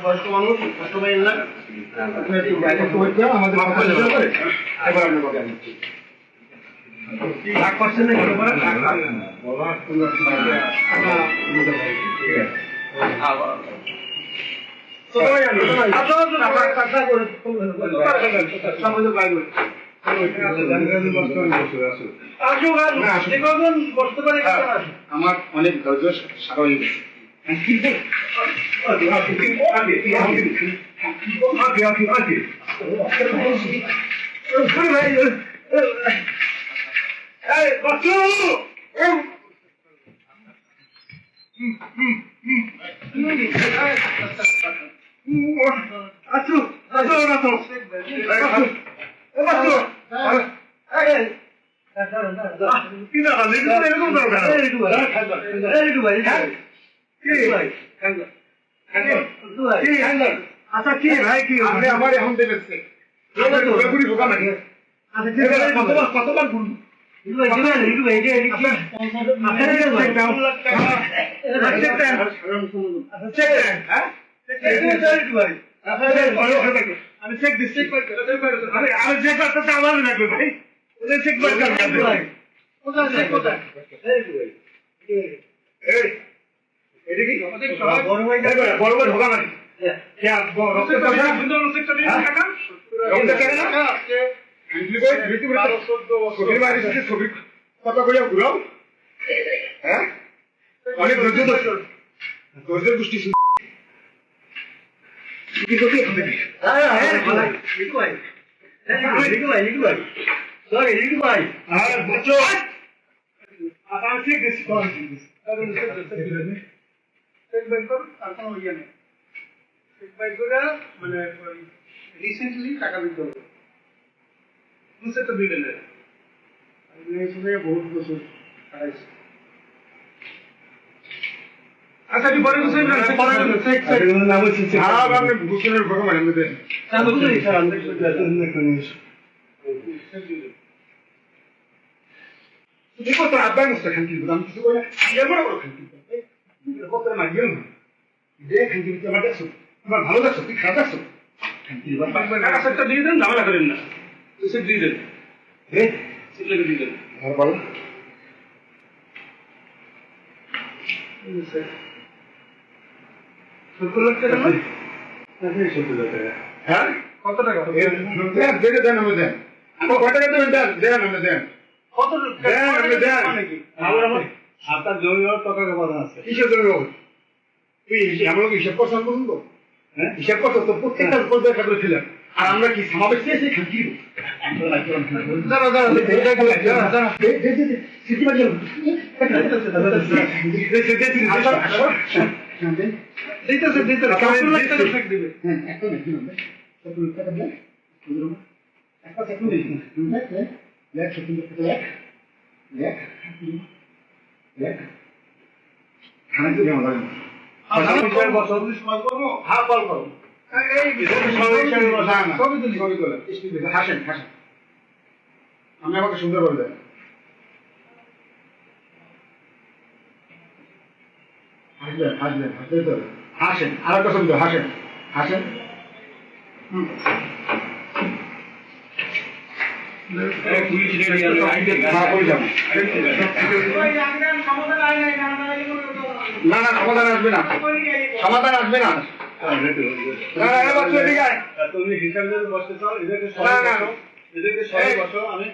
বয়স্ক মানুষ কষ্ট পাই না রাগ করছেন না কিছু করে আমার অনেক ধৈর্য স্বাভাবিক আচ্ছা কি ভাই কি আমার এখন দেখেছে কতবার আমি চেক দিচ্ছি আমি চেক করতে আমার লাগবে ভাই চেক বড় ভাই ঢোকা নাকি ছবি কথা কইয়া ঘুরাও হ্যাঁ অনেক ধৈর্য গোষ্ঠী মানে রিসেন্টলি টাকা দিতে হবে বহুত বছর আচ্ছা বড় ভালো লাগছো তুই খারাপ লাগছো দিয়ে দেন ঝামেলা করেন না দিয়ে দেন দিয়ে দেন বলো হ্যাঁ কত টাকা দেন আমি দেন কত টাকা দেবেন দেন আমি দেন কত দেন আপনার জমি টাকা কথা আছে কিসের জমি তুই আমরা হিসাব করছেন বলুন তো হ্যাঁ হিসাব করছো তো প্রত্যেকটা দেখা করেছিলেন আর আমরা কি সমাবেশ চেয়েছি খাচ্ছি হাসেন হাসেন আমি আমাকে সুন্দর করে দেন হাসবেন হাসবেন হাসতে তো হাসেন আর একটা ছবি হাসেন হাসেন না না সমাধান আসবে না সমাধান আসবে না তুমি হিসাবে বসতে চাও এদেরকে সবাই বসো আমি